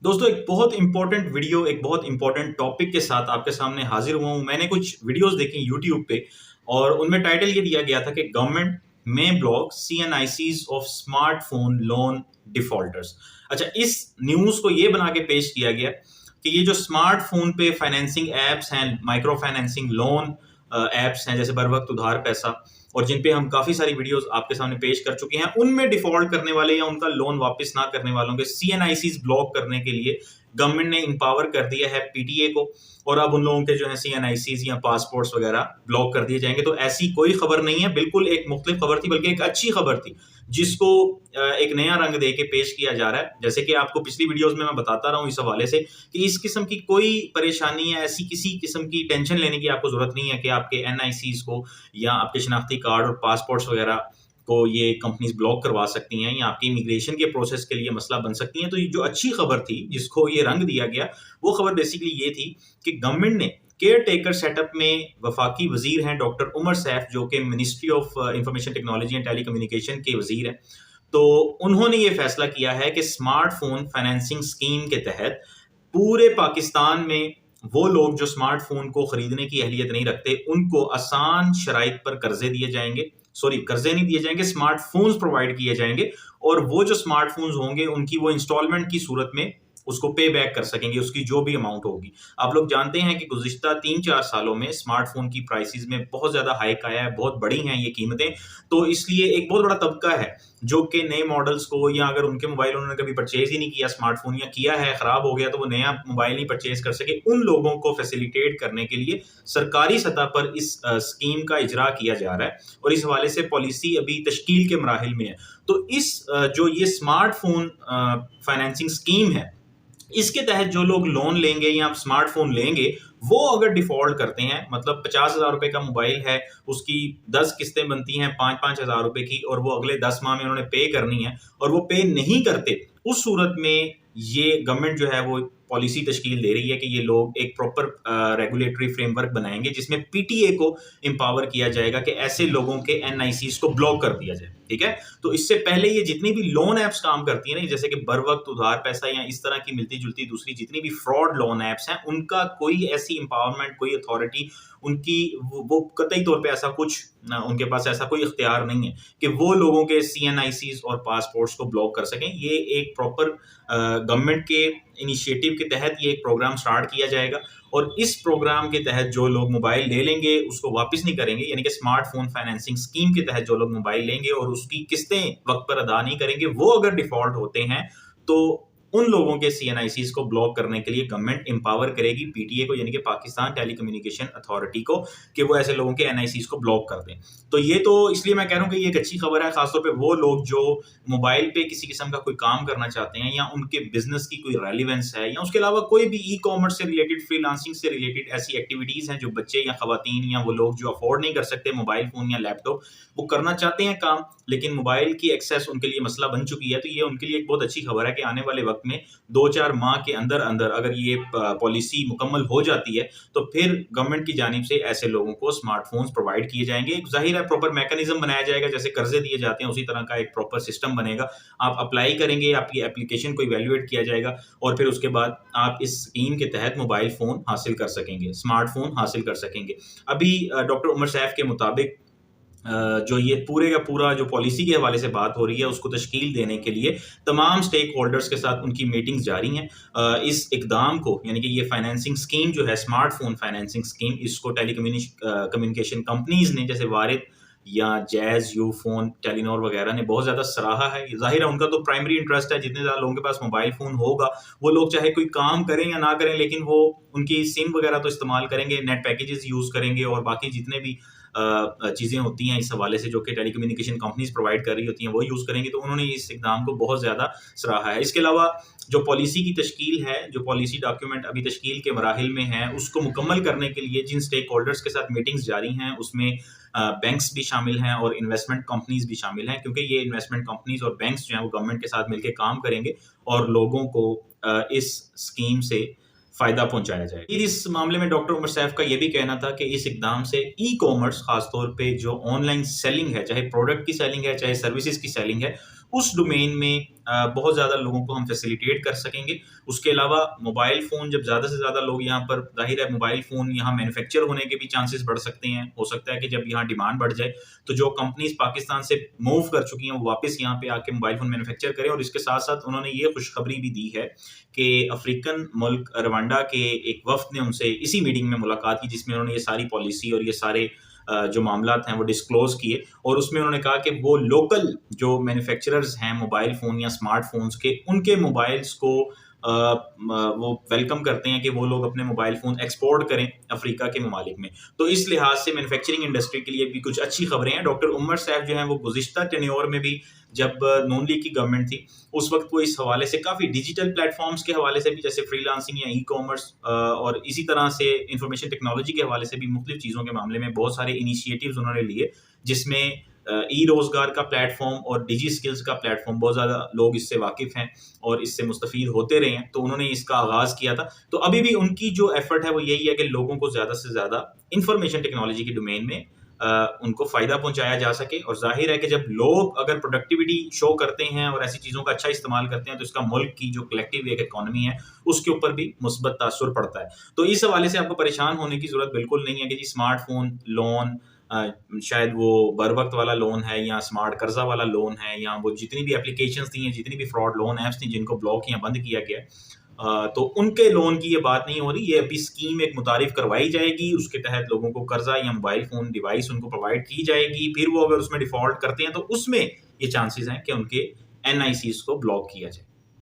दोस्तों एक बहुत इंपॉर्टेंट वीडियो एक बहुत इंपॉर्टेंट टॉपिक के साथ आपके सामने हाजिर हुआ हूं। मैंने कुछ वीडियोस देखी यूट्यूब पे और उनमें टाइटल ये दिया गया था कि गवर्नमेंट में block CNICs of smartphone loan defaulters. अच्छा, इस न्यूज को ये बना के पेश किया गया कि ये जो स्मार्टफोन पे फाइनेंसिंग एप्स हैं, माइक्रो फाइनेंसिंग लोन एप्स हैं जैसे बर वक्त उधार पैसा, और जिन पे हम काफी सारी वीडियोस आपके सामने पेश कर चुके हैं, उनमें डिफॉल्ट करने वाले या उनका लोन वापस ना करने वालों के सीएनआईसीज ब्लॉक करने के लिए गवर्नमेंट ने इंपावर कर दिया है पीटीए को, और अब उन लोगों के जो है सीएनआईसीज या पासपोर्ट्स वगैरह ब्लॉक कर दिए जाएंगे। तो ऐसी कोई खबर नहीं है, बिल्कुल एक मुख्तलिफ खबर थी, बल्कि एक अच्छी खबर थी जिसको एक नया रंग दे के पेश किया जा रहा है। जैसे कि आपको पिछली वीडियोस में मैं बताता रहा हूं इस हवाले से कि इस किस्म की कोई परेशानी या ऐसी किसी किस्म की टेंशन लेने की आपको जरूरत नहीं है कि आपके एनआईसीज को या आपके शनाख्ती कार्ड और पासपोर्ट्स वगैरह को ये कंपनीज ब्लॉक करवा सकती हैं या आपकी इमिग्रेशन के प्रोसेस के लिए मसला बन सकती हैं। तो ये जो अच्छी खबर थी जिसको ये रंग दिया गया, वो खबर बेसिकली ये थी कि गवर्नमेंट ने केयर टेकर सेटअप में वफाकी वजीर हैं डॉक्टर उमर सैफ, जो कि ministry of information technology and telecommunication के वजीर हैं। तो उन्होंने ये फैसला किया है कि स्मार्टफोन फाइनेंसिंग स्कीम के तहत पूरे पाकिस्तान में वो लोग जो स्मार्टफोन को खरीदने की अहलियत नहीं रखते, उनको आसान शराइत पर कर्जे दिए जाएंगे। सॉरी, कर्जे नहीं दिए जाएंगे, स्मार्टफोन्स प्रोवाइड किए जाएंगे, और वो जो स्मार्टफोन्स होंगे उनकी वो इंस्टॉलमेंट की सूरत में उसको पे बैक कर सकेंगे, उसकी जो भी अमाउंट होगी। आप लोग जानते हैं कि गुज़िश्ता 3-4 सालों में स्मार्टफोन की प्राइसेस में बहुत ज़्यादा हाइक आया है, बहुत बड़ी हैं ये कीमतें। तो इसलिए एक बहुत बड़ा तबका है जो कि नए मॉडल्स को, या अगर उनके मोबाइल उन्होंने कभी परचेज ही नहीं किया स्मार्टफोन, या किया है ख़राब हो गया तो वो नया मोबाइल नहीं परचेज कर सके, उन लोगों को फैसिलिटेट करने के लिए सरकारी सतह पर इस स्कीम का इजरा किया जा रहा है, और इस हवाले से पॉलिसी अभी तश्कील के मराहिल में है। तो इस जो ये स्मार्टफोन फाइनेंसिंग स्कीम है, इसके तहत जो लोग लोन लेंगे या स्मार्टफोन लेंगे, वो अगर डिफॉल्ट करते हैं, मतलब 50,000 रुपए का मोबाइल है, उसकी 10 किस्तें बनती हैं 5-5 हजार रुपए की, और वो अगले 10 माह में उन्होंने पे करनी है, और वो पे नहीं करते, उस सूरत में ये गवर्नमेंट जो है वो पॉलिसी तश्कील दे रही है कि ये लोग एक प्रॉपर रेगुलेटरी फ्रेमवर्क बनाएंगे जिसमें पीटीए को एम्पावर किया जाएगा कि ऐसे लोगों के एनआईसीज को ब्लॉक कर दिया जाए। ठीक है, तो इससे पहले ये जितनी भी लोन एप्स काम करती है ना, जैसे कि बर वक्त उधार पैसा या इस तरह की मिलती जुलती दूसरी जितनी भी फ्रॉड लोन एप्स हैं, उनका कोई ऐसी एम्पावरमेंट, कोई अथॉरिटी उनकी वो कतई तौर पे ऐसा कुछ उनके पास ऐसा कोई इख्तियार नहीं है कि वो लोगों के सीएनआईसीज और पासपोर्ट्स को ब्लॉक कर सकें। ये एक प्रॉपर गवर्नमेंट के इनिशिएटिव के तहत ये एक प्रोग्राम स्टार्ट किया जाएगा, और इस प्रोग्राम के तहत जो लोग मोबाइल ले लेंगे उसको वापस नहीं करेंगे, यानी कि स्मार्टफोन फाइनेंसिंग स्कीम के तहत जो लोग मोबाइल लेंगे और उसकी किस्तें वक्त पर अदा नहीं करेंगे, वो अगर डिफॉल्ट होते हैं तो उन लोगों के सीएनआईसीज को ब्लॉक करने के लिए गवर्नमेंट एम्पावर करेगी पीटीए को, यानी कि पाकिस्तान टेलीकम्युनिकेशन अथॉरिटी को, कि वो ऐसे लोगों के एनआईसीज को ब्लॉक कर दें। तो ये तो इसलिए मैं कह रहा हूं कि ये एक अच्छी खबर है, खासतौर पे वो लोग जो मोबाइल पे किसी किस्म का कोई काम करना चाहते हैं, या उनके बिजनेस की कोई रेलिवेंस है, या उसके अलावा कोई भी ई कॉमर्स से रिलेटेड, फ्रीलांसिंग से रिलेटेड ऐसी एक्टिविटीज हैं जो बच्चे या खवातीन या वो लोग जो अफोर्ड नहीं कर सकते मोबाइल फोन या लैपटॉप, वो करना चाहते हैं काम, लेकिन मोबाइल की एक्सेस उनके लिए मसला बन चुकी है। तो ये उनके लिए एक बहुत अच्छी खबर है कि आने वाले वक्त में 2-4 माह के अंदर अंदर अगर ये पॉलिसी मुकम्मल हो जाती है तो फिर गवर्नमेंट की जानिब से ऐसे लोगों को स्मार्टफोन्स प्रोवाइड किए जाएंगे। जाहिर है प्रॉपर मैकेनिज्म बनाया जाएगा, जैसे कर्जे दिए जाते हैं उसी तरह का एक प्रॉपर सिस्टम बनेगा। आप अप्लाई करेंगे, आपकी एप्लीकेशन को इवैल्यूएट किया जाएगा, और फिर उसके बाद आप इस स्कीम के तहत मोबाइल फोन हासिल कर सकेंगे, स्मार्टफोन हासिल कर सकेंगे। अभी डॉक्टर उमर सैफ के मुताबिक जो ये पूरे का पूरा जो पॉलिसी के हवाले से बात हो रही है उसको तश्कील देने के लिए तमाम स्टेक होल्डर्स के साथ उनकी मीटिंग्स जारी हैं। इस इकदाम को, यानी कि ये फाइनेंसिंग स्कीम जो है स्मार्टफोन फाइनेंसिंग स्कीम, इसको टेलीकम्युनिकेशन कंपनीज ने जैसे वारिद या जैज, यूफोन, टेलीनॉर वगैरह ने बहुत ज़्यादा सराहा है। जाहिर है उनका तो प्राइमरी इंटरेस्ट है, जितने ज़्यादा लोगों के पास मोबाइल फ़ोन होगा वो लोग चाहे कोई काम करें या ना करें, लेकिन वो उनकी सिम वगैरह तो इस्तेमाल करेंगे, नेट पैकेजेस यूज़ करेंगे, और बाकी जितने भी चीज़ें होती हैं इस हवाले से जो कि टेलीकम्युनिकेशन कंपनीज प्रोवाइड कर रही होती हैं वो यूज़ करेंगे। तो उन्होंने इस इक़दाम को बहुत ज़्यादा सराहा है। इसके अलावा जो पॉलिसी की तश्कील है, जो पॉलिसी डॉक्यूमेंट अभी तश्कील के मराहिल में है, उसको मुकम्मल करने के लिए जिन स्टेक होल्डर्स के साथ मीटिंग्स जारी हैं उसमें बैंक्स भी शामिल हैं और इन्वेस्टमेंट कंपनीज भी शामिल हैं, क्योंकि ये इन्वेस्टमेंट कंपनीज और बैंक्स जो हैं वो गवर्नमेंट के साथ मिलकर काम करेंगे और लोगों को इस स्कीम से फायदा पहुंचाया जाए। इस मामले में डॉक्टर उमर सैफ का यह भी कहना था कि इस इकदाम से ई कॉमर्स, खासतौर पे जो ऑनलाइन सेलिंग है, चाहे प्रोडक्ट की सेलिंग है चाहे सर्विसेज की सेलिंग है, उस डोमेन में बहुत ज़्यादा लोगों को हम फैसिलिटेट कर सकेंगे। उसके अलावा मोबाइल फ़ोन जब ज़्यादा से ज़्यादा लोग यहाँ पर, ज़ाहिर है मोबाइल फ़ोन यहाँ मैन्युफैक्चर होने के भी चांसेस बढ़ सकते हैं। हो सकता है कि जब यहाँ डिमांड बढ़ जाए तो जो कंपनीज पाकिस्तान से मूव कर चुकी हैं वो वापस यहाँ पे आके मोबाइल फ़ोन मैन्युफैक्चर करें। और इसके साथ-साथ उन्होंने ये खुशखबरी भी दी है कि अफ्रीकन मुल्क रवांडा के एक वफ़्द ने उनसे इसी मीटिंग में मुलाकात की, जिसमें उन्होंने ये सारी पॉलिसी और ये सारे जो मामलात हैं वो डिस्क्लोज़ किए। और उसमें उन्होंने कहा कि वो लोकल जो मैन्युफैक्चरर्स हैं मोबाइल फ़ोन या स्मार्टफ़ोन्स के, उनके मोबाइल्स को वो वेलकम करते हैं कि वो लोग अपने मोबाइल फ़ोन एक्सपोर्ट करें अफ्रीका के ममालिक में। तो इस लिहाज से मैन्युफैक्चरिंग इंडस्ट्री के लिए भी कुछ अच्छी खबरें हैं। डॉक्टर उमर सैफ जो हैं वो गुज़िश्ता टेन्योर में भी, जब नून लीग की गवर्नमेंट थी, उस वक्त वो इस हवाले से काफ़ी डिजिटल प्लेटफॉर्म्स के हवाले से भी, जैसे फ्रीलांसिंग या ई कॉमर्स और इसी तरह से इंफॉर्मेशन टेक्नोलॉजी के हवाले से भी मुख्तलिफ चीज़ों के मामले में बहुत सारे इनिशिएटिव्स उन्होंने लिए, जिसमें ई रोज़गार का प्लेटफॉर्म और डिजी स्किल्स का प्लेटफॉर्म, बहुत ज़्यादा लोग इससे वाकिफ़ हैं और इससे मुस्तफ़ीद होते रहे हैं। तो उन्होंने इसका आगाज़ किया था। तो अभी भी उनकी जो एफर्ट है वो यही है कि लोगों को ज़्यादा से ज़्यादा इंफॉर्मेशन टेक्नोलॉजी के डोमेन में उनको फ़ायदा पहुंचाया जा सके। और ज़ाहिर है कि जब लोग अगर प्रोडक्टिविटी शो करते हैं और ऐसी चीज़ों का अच्छा इस्तेमाल करते हैं तो इसका मुल्क की जो कलेक्टिव एक इकॉनमी है उसके ऊपर भी मुस्बत तासुर पड़ता है। तो इस हवाले से आपको परेशान होने की ज़रूरत बिल्कुल नहीं है कि जी स्मार्टफ़ोन लोन शायद वो बर वक्त वाला लोन है या स्मार्ट कर्जा वाला लोन है, या वो जितनी भी एप्लीकेशंस थी, जितनी भी फ्रॉड लोन ऐप्स थी जिनको ब्लॉक या बंद किया गया है, तो उनके लोन की ये बात नहीं हो रही। ये अभी स्कीम एक मुतारिफ करवाई जाएगी, उसके तहत लोगों को कर्जा या मोबाइल फ़ोन डिवाइस उनको प्रोवाइड की जाएगी। फिर वो अगर उसमें डिफ़ॉल्ट करते हैं तो उसमें ये चांसेस हैं कि उनके एनआईसीज़ को ब्लॉक किया जाए।